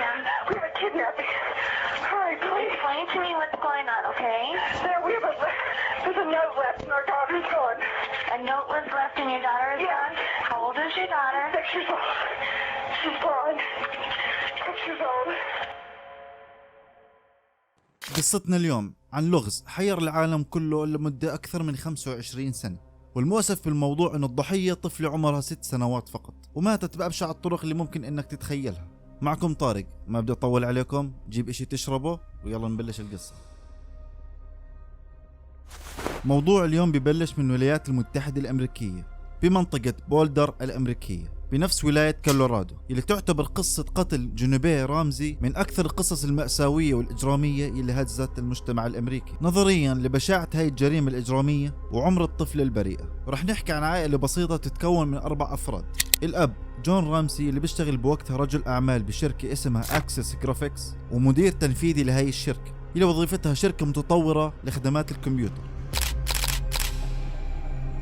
ma'am. We have a kidnapping. Hurry, please. Explain to me what's going on, okay? There's a note left and our daughter's gone. A note was left and your daughter is gone? How old is your daughter? 6 years old. She's gone. 6 years old. قصتنا اليوم عن لغز حير العالم كله لمدة أكثر من 25 سنة، والمؤسف بالموضوع أن الضحية طفلة عمرها 6 سنوات فقط، وماتت بأبشع الطرق اللي ممكن أنك تتخيلها. معكم طارق، ما بدي أطول عليكم، جيب إشي تشربه ويلا نبلش القصة. موضوع اليوم ببلش من الولايات المتحدة الأمريكية بمنطقة بولدر الأمريكية بنفس ولاية كولورادو، اللي تعتبر قصة قتل جونيبيه رامزي من أكثر القصص المأساوية والإجرامية اللي هزت المجتمع الأمريكي نظريا لبشاعة هاي الجريمة الإجرامية وعمر الطفلة البريئة. ورح نحكي عن عائلة بسيطة تتكون من 4 أفراد. الأب جون رامسي اللي بيشتغل بوقتها رجل أعمال بشركة اسمها أكسس جرافيكس ومدير تنفيذي لهي الشركة اللي وظيفتها شركة متطورة لخدمات الكمبيوتر.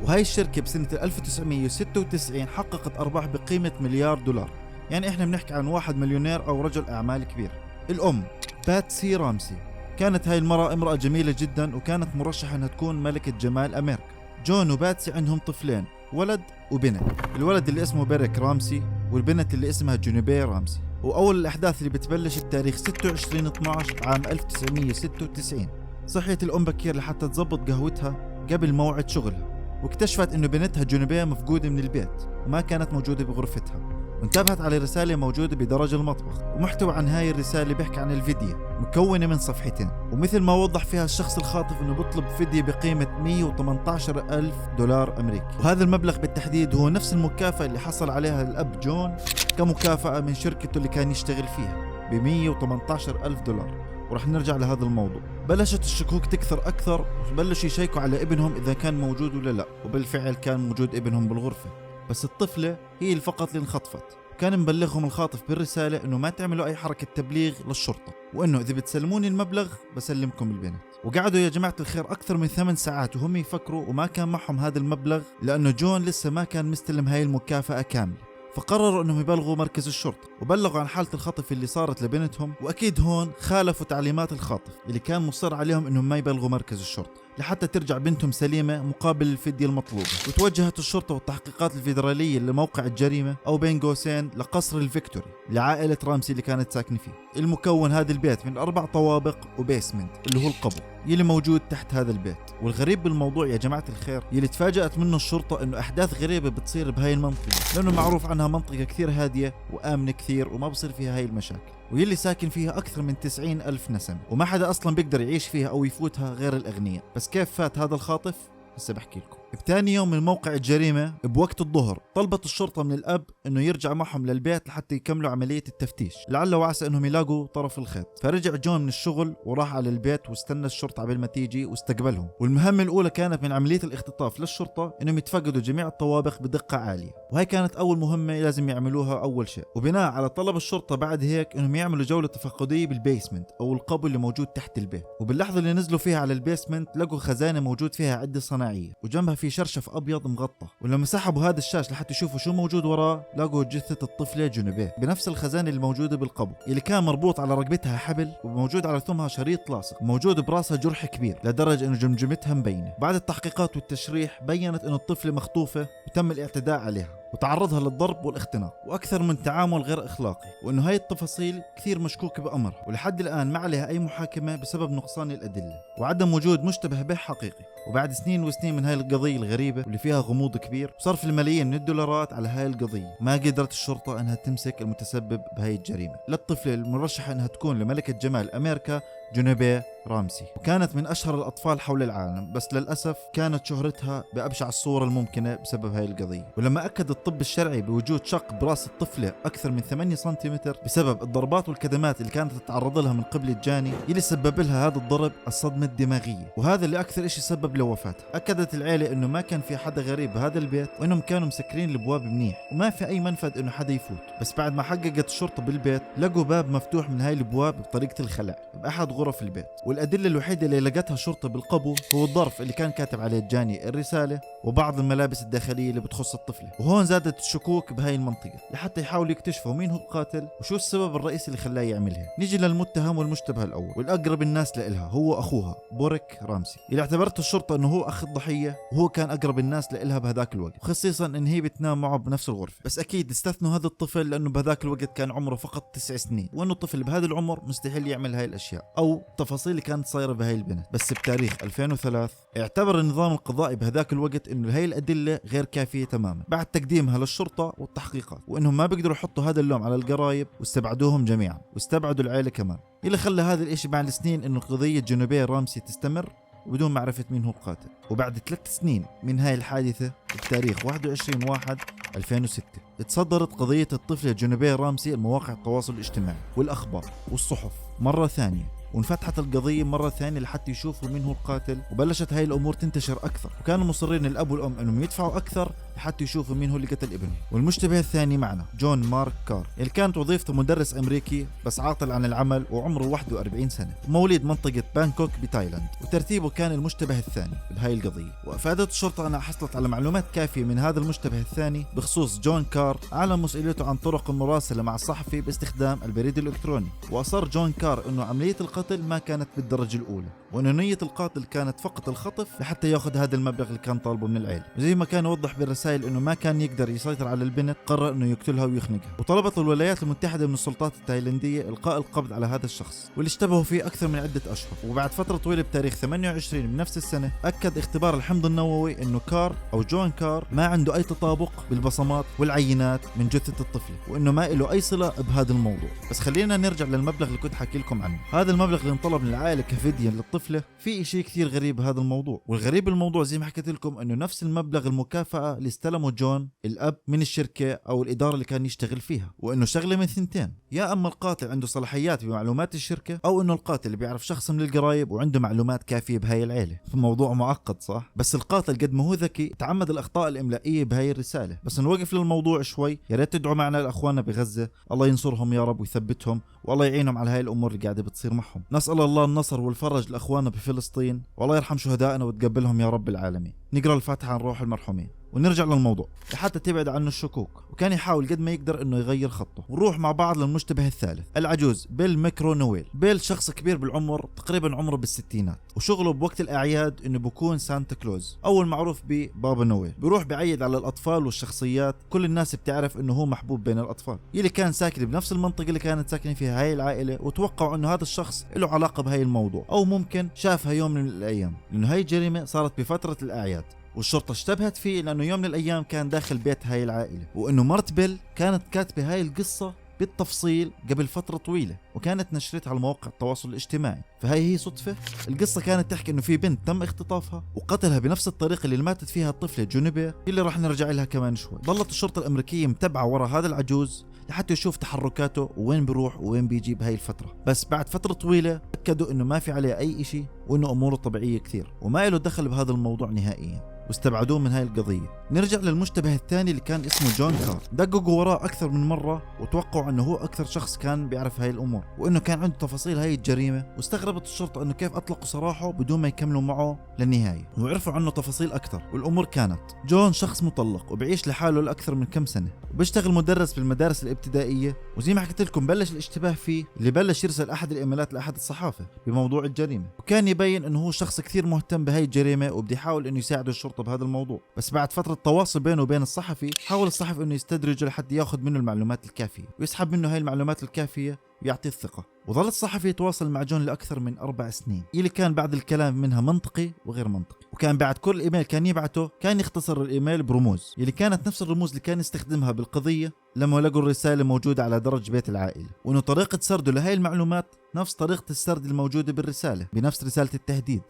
وهي الشركة بسنة 1996 حققت أرباح بقيمة $1 مليار، يعني إحنا بنحكي عن واحد مليونير أو رجل أعمال كبير. الأم باتسي رامسي كانت هاي المرأة امرأة جميلة جدا وكانت مرشحة أنها تكون ملكة جمال أمريكا. جون وباتسي عندهم طفلين، ولد وبنت، الولد اللي اسمه بيريك رامسي والبنت اللي اسمها جونيبيه رامسي. وأول الأحداث اللي بتبلش التاريخ 26/12 عام 1996. صحيت الأم بكير لحتى تزبط قهوتها قبل موعد شغلها، واكتشفت انه بنتها جونيبيه مفقودة من البيت وما كانت موجودة بغرفتها، وانتبهت على رسالة موجودة بدرج المطبخ، ومحتوى عن هاي الرسالة بيحكي عن الفدية مكونة من صفحتين، ومثل ما وضح فيها الشخص الخاطف انه بيطلب فدية بقيمة $118,000 أمريكي، وهذا المبلغ بالتحديد هو نفس المكافأة اللي حصل عليها الأب جون كمكافأة من شركته اللي كان يشتغل فيها $118,000. ورح نرجع لهذا الموضوع. بلشت الشكوك تكثر أكثر، وبلشوا يشيكوا على ابنهم إذا كان موجود ولا لا، وبالفعل كان موجود ابنهم بالغرفة، بس الطفلة هي اللي فقط اللي انخطفت. كان مبلغهم الخاطف بالرسالة إنه ما تعملوا أي حركة تبليغ للشرطة، وإنه إذا بتسلموني المبلغ بسلمكم البنت. وقعدوا يا جماعة الخير أكثر من 8 ساعات وهم يفكروا، وما كان معهم هذا المبلغ لأنه جون لسه ما كان مستلم هاي المكافأة كاملة. فقرروا انهم يبلغوا مركز الشرطة وبلغوا عن حالة الخطف اللي صارت لبنتهم، واكيد هون خالفوا تعليمات الخاطف اللي كان مصر عليهم انهم ما يبلغوا مركز الشرطة لحتى ترجع بنتهم سليمة مقابل الفدية المطلوبة. وتوجهت الشرطة والتحقيقات الفيدرالية لموقع الجريمة او بين قوسين لقصر الفيكتوري لعائلة رامسي اللي كانت ساكنة فيه، المكون هذا البيت من 4 طوابق وبيسمنت اللي هو القبو يلي موجود تحت هذا البيت. والغريب بالموضوع يا جماعة الخير يلي تفاجأت منه الشرطة انه احداث غريبة بتصير بهاي المنطقة، لانه معروف عنها منطقة كثير هادية وآمنة كثير وما بصير فيها هاي المشاكل، ويلي ساكن فيها أكثر من 90,000 نسمة، وما حدا أصلا بيقدر يعيش فيها أو يفوتها غير الأغنياء. بس كيف فات هذا الخاطف؟ هسه بحكي لكم. بتاني يوم من موقع الجريمة بوقت الظهر طلبت الشرطة من الأب إنه يرجع معهم للبيت لحتى يكملوا عملية التفتيش، لعل وعسى إنهم يلاقوا طرف الخيط. فرجع جون من الشغل وراح على البيت واستنى الشرطة قبل ما تيجي واستقبلهم. والمهمة الأولى كانت من عملية الاختطاف للشرطة إنهم يتفقدوا جميع الطوابق بدقة عالية، وهي كانت أول مهمة لازم يعملوها أول شيء. وبناء على طلب الشرطة بعد هيك إنهم يعملوا جولة تفقدية بالبيسمنت أو القبو اللي موجود تحت البيت. وباللحظة اللي نزلوا فيها على البيسمنت لقوا خزانة موجود فيها عدة صناعية وجنبها في شرشف أبيض مغطى، ولما سحبوا هذا الشاش لحتى يشوفوا شو موجود وراه لقوا جثة الطفلة جونيبيه بنفس الخزانة الموجودة بالقبو اللي كان مربوط على رقبتها حبل، وموجود على ثمها شريط لاصق، وموجود براسها جرح كبير لدرجة إنه جمجمتها مبينة. بعد التحقيقات والتشريح بينت إنه الطفلة مخطوفة وتم الاعتداء عليها وتعرضها للضرب والاختناق وأكثر من تعامل غير أخلاقي، وإنه هاي التفاصيل كثير مشكوك بأمرها، ولحد الآن ما عليها أي محاكمة بسبب نقصان الأدلة وعدم وجود مشتبه به حقيقي. وبعد سنين وسنين من هاي القضية الغريبة واللي فيها غموض كبير وصرف الملايين من الدولارات على هاي القضية، ما قدرت الشرطة أنها تمسك المتسبب بهاي الجريمة للطفلة المرشحة أنها تكون لملكة جمال أمريكا جونيبيه رامسي، وكانت من أشهر الأطفال حول العالم، بس للأسف كانت شهرتها بأبشع الصورة الممكنة بسبب هاي القضية. ولما أكد الطب الشرعي بوجود شق براس الطفلة أكثر من 8 سنتيمتر بسبب الضربات والكدمات اللي كانت تتعرض لها من قبل الجاني اللي سبب لها هذا الضرب الصدمة الدماغية، وهذا اللي أكثر إشي سبب لوفاتها. أكدت العيلة إنه ما كان في حدا غريب بهذا البيت، وإنهم كانوا مسكرين الأبواب منيح وما في أي منفذ إنه حدا يفوت. بس بعد ما حققت الشرطة بالبيت لقوا باب مفتوح من هاي الأبواب بطريقة الخلع بأحد غرف البيت، والأدلة الوحيدة اللي لقتها الشرطة بالقبو هو الظرف اللي كان كاتب عليه جاني الرسالة وبعض الملابس الداخلية اللي بتخص الطفلة. وهون زادت الشكوك بهاي المنطقة لحتى يحاولوا يكتشفوا مين هو القاتل وشو السبب الرئيسي اللي خلاه يعملها. نيجي للمتهم والمشتبه الأول والأقرب الناس لإلها هو أخوها بوريك رامسي، اللي اعتبرته الشرطة إنه هو أخ الضحية وهو كان أقرب الناس لإلها بهذاك الوقت، خصيصا إن هي بتنام معه بنفس الغرفة. بس أكيد استثنوا هذا الطفل لأنه بهذاك الوقت كان عمره فقط 9 سنين، وإنه الطفل بهذا العمر مستحيل يعمل هاي الأشياء أو التفاصيل اللي كانت صايرة بهاي البنت. بس بتاريخ 2003 اعتبر النظام القضائي بهذاك الوقت إنه هاي الأدلة غير كافية تماما بعد تقديمها للشرطة والتحقيقات، وإنهم ما بيقدروا يحطوا هذا اللوم على القرايب واستبعدوهم جميعا واستبعدوا العائلة كمان، اللي خلى هذا الاشي مع السنين إنه قضية جنوبية رامسي تستمر وبدون معرفة مين هو القاتل. وبعد 3 سنين من هاي الحادثة بتاريخ 21/1/2006 اتصدرت قضية الطفلة جنوبية رامسي المواقع التواصل الاجتماعي والأخبار والصحف مرة ثانية، وانفتحت القضية مرة ثانية لحتى يشوفوا مين هو القاتل، وبلشت هاي الأمور تنتشر أكثر، وكانوا مصرين الأب والأم أنهم يدفعوا أكثر لحتى يشوفوا مين هو اللي قتل ابنهم. والمشتبه الثاني معنا جون مارك كار، اللي كانت وظيفته مدرس أمريكي بس عاطل عن العمل وعمره 41 سنة، وموليد منطقة بانكوك بتايلاند، وترتيبه كان المشتبه الثاني بهاي القضية. وأفادت الشرطة أنها حصلت على معلومات كافية من هذا المشتبه الثاني بخصوص جون كار، أعلن مسؤوليته عن طرق المراسلة مع الصحفي باستخدام البريد الإلكتروني. وأصر جون كار أنه عملية القتل ما كانت بالدرجة الأولى، وأن نية القاتل كانت فقط الخطف لحتى ياخذ هذا المبلغ اللي كان طالبه من العيلة. وزي ما كان يوضح بالرسائل أنه ما كان يقدر يسيطر على البنت، قرر أنه يقتلها ويخنقها. وطلبت الولايات المتحدة من السلطات التايلندية إلقاء القبض على هذا الشخص واللي اشتبهوا فيه أكثر من عدة أشهر. وبعد فترة طويلة بتاريخ 28 من نفس السنة أكد اختبار الحمض النووي أنه كار أو جون كار ما عنده أي تطابق بالبصمات والعينات من جثة الطفلة، وأنه ما له أي صلة بهذا الموضوع. بس خلينا نرجع للمبلغ اللي كنت حكي لكم عنه. هذا المبلغ اللي انطلب من العائلة كفدية للطفلة في شيء كثير غريب بهذا الموضوع. والغريب الموضوع زي ما حكيت لكم انه نفس المبلغ المكافأة اللي استلمه جون الاب من الشركة او الادارة اللي كان يشتغل فيها، وانه شغلة من ثنتين: يا اما القاتل عنده صلاحيات بمعلومات الشركة، او انه القاتل اللي بيعرف شخص من القرايب وعنده معلومات كافية بهاي العيلة. الموضوع معقد صح؟ بس القاتل قد ما هو ذكي تعمد الاخطاء الاملائية بهاي الرسالة. بس نوقف للموضوع شوي، يا ريت تدعوا معنا لاخواننا بغزة، الله ينصرهم يا رب ويثبتهم، والله يعينهم على هاي الامور اللي قاعدة بتصير معهم. نسأل الله النصر والفرج لاخواننا بفلسطين، والله يرحم شهدائنا وتقبلهم يا رب العالمين. نقرأ الفاتحة عن روح المرحومين ونرجع للموضوع لحتى تبعد عنه الشكوك. وكان يحاول قد ما يقدر انه يغير خطه. ونروح مع بعض للمشتبه الثالث، العجوز بيل ميكرو نويل. بيل شخص كبير بالعمر، تقريبا عمره بالستينات، وشغله بوقت الاعياد انه بكون سانتا كلوز او المعروف ببابا نويل. بيروح بعيد على الاطفال والشخصيات، كل الناس بتعرف انه هو محبوب بين الاطفال. اللي كان ساكن بنفس المنطقه اللي كانت ساكنه فيها هاي العائله، وتوقعوا انه هذا الشخص له علاقه بهاي الموضوع، او ممكن شافها يوم من الايام، لانه هاي الجريمه صارت بفتره الاعياد. والشرطة اشتبهت فيه لأنه يوم من الأيام كان داخل بيت هاي العائلة، وإنه مرت بيل كانت كاتبة هاي القصة بالتفصيل قبل فترة طويلة، وكانت نشرتها على مواقع التواصل الاجتماعي. فهي هي صدفة؟ القصة كانت تحكي إنه في بنت تم اختطافها وقتلها بنفس الطريقة اللي ماتت فيها الطفلة جونيبير، اللي راح نرجع لها كمان شوي. ظلت الشرطة الأمريكية متبعة وراء هذا العجوز لحتى يشوف تحركاته وين بيروح وين بيجي بهاي الفترة. بس بعد فترة طويلة أكدوا إنه ما في عليه أي إشي، وإنه أموره طبيعية كثير، وما له دخل بهذا الموضوع نهائيا، واستبعدوه من هاي القضية. نرجع للمشتبه الثاني اللي كان اسمه جون كار. دققوا وراه أكثر من مرة وتوقعوا أنه هو أكثر شخص كان بيعرف هاي الأمور، وأنه كان عنده تفاصيل هاي الجريمة. واستغربت الشرطة أنه كيف أطلقوا سراحه بدون ما يكملوا معه للنهاية، وعرفوا عنه تفاصيل أكثر. والأمور كانت: جون شخص مطلق وبيعيش لحاله لأكثر من كم سنة، وبيشتغل مدرس بالمدارس الابتدائية. وزي ما حكيت لكم بلش الاشتباه فيه اللي بلش يرسل أحد الإيميلات لأحد الصحافة بموضوع الجريمة، وكان يبين أنه هو شخص كثير مهتم بهاي الجريمة وبدي يحاول أنه يساعد الشرطة بهذا الموضوع. بس بعد فترة تواصل بينه وبين الصحفي، حاول الصحفي انه يستدرجه لحد ياخذ منه المعلومات الكافية ويسحب منه هاي المعلومات الكافية ويعطيه الثقة. وظل الصحفي يتواصل مع جون لأكثر من 4 سنين، اللي كان بعد الكلام منها منطقي وغير منطقي. وكان بعد كل ايميل كان يبعته كان يختصر الايميل برموز، اللي كانت نفس الرموز اللي كان يستخدمها بالقضية لما لقوا الرسالة موجودة على درج بيت العائلة. وانه طريقة سرده لهاي المعلومات نفس طريقة السرد الموجودة بالرسالة، بنفس رسالة التهديد.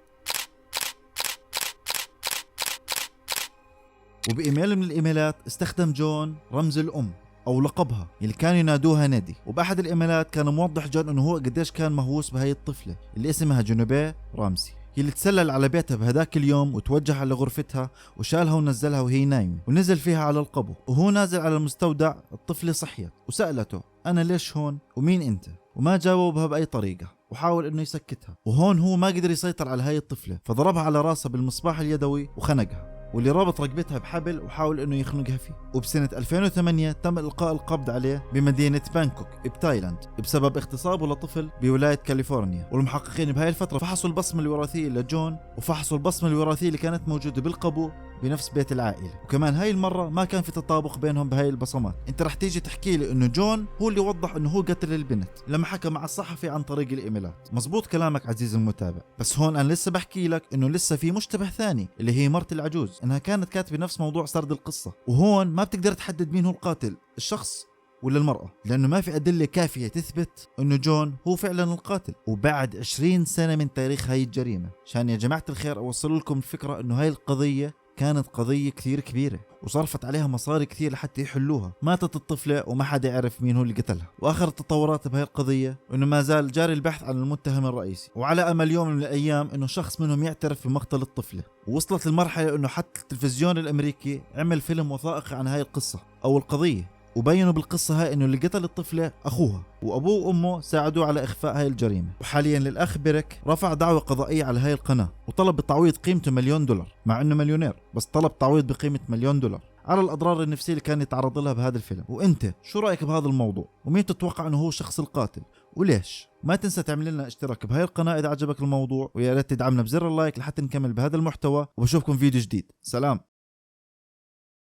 وبإيميل من الإيميلات استخدم جون رمز الأم أو لقبها اللي كانوا ينادوها ندي. وبأحد الإيميلات كان موضح جون إنه هو قديش كان مهووس بهاي الطفلة اللي اسمها جنوبير رامسي، اللي تسلل على بيتها بهداك اليوم وتوجه على غرفتها وشالها ونزلها وهي نايمة، ونزل فيها على القبو. وهو نازل على المستودع الطفلة صحيت وسألته: أنا ليش هون ومين أنت؟ وما جاوبها بأي طريقة. وحاول انه يسكتها، وهون هو ما قدر يسيطر على هاي الطفلة فضربها على راسها بالمصباح اليدوي وخنقها، واللي رابط رقبتها بحبل وحاول انه يخنقها فيه. وبسنة 2008 تم القاء القبض عليه بمدينة بانكوك بتايلاند بسبب اغتصابه لطفل بولاية كاليفورنيا. والمحققين بهاي الفترة فحصوا البصمة الوراثية لجون، وفحصوا البصمة الوراثية اللي كانت موجودة بالقبو بنفس بيت العائلة، وكمان هاي المرة ما كان في تطابق بينهم بهاي البصمات. انت رح تيجي تحكي لي انه جون هو اللي وضح انه هو قتل البنت لما حكى مع الصحفي عن طريق الايميلات. مزبوط كلامك عزيزي المتابع، بس هون انا لسه بحكي لك انه لسه في مشتبه ثاني اللي هي مرت العجوز، انها كانت كاتبة نفس موضوع سرد القصة. وهون ما بتقدر تحدد مين هو القاتل، الشخص ولا المرأة، لأنه ما في أدلة كافية تثبت أنه جون هو فعلا القاتل. وبعد 20 سنة من تاريخ هاي الجريمة، عشان يا جماعة الخير أوصل لكم الفكرة أنه هاي القضية كانت قضية كثير كبيرة وصرفت عليها مصاري كثير لحتى يحلوها. ماتت الطفلة وما حدا يعرف مين هو اللي قتلها. وآخر التطورات بهاي القضية أنه ما زال جاري البحث عن المتهم الرئيسي، وعلى أمل يوم من الأيام أنه شخص منهم يعترف بمقتل الطفلة. ووصلت المرحلة أنه حتى التلفزيون الأمريكي عمل فيلم وثائقي عن هاي القصة أو القضية، وبينوا بالقصة هاي انه اللي قتل الطفلة اخوها، وابوه وامه ساعدوه على اخفاء هاي الجريمة. وحاليا الاخ بيرك رفع دعوة قضائية على هاي القناة وطلب بتعويض قيمته $1,000,000، مع انه مليونير بس طلب تعويض بقيمة $1,000,000 على الاضرار النفسية اللي كان يتعرض لها بهذا الفيلم. وانت شو رايك بهذا الموضوع؟ ومين تتوقع انه هو الشخص القاتل وليش؟ ما تنسى تعمل لنا اشتراك بهاي القناة اذا عجبك الموضوع، ويا ريت تدعمنا بزر اللايك لحتى نكمل بهذا المحتوى. وبشوفكم فيديو جديد. سلام.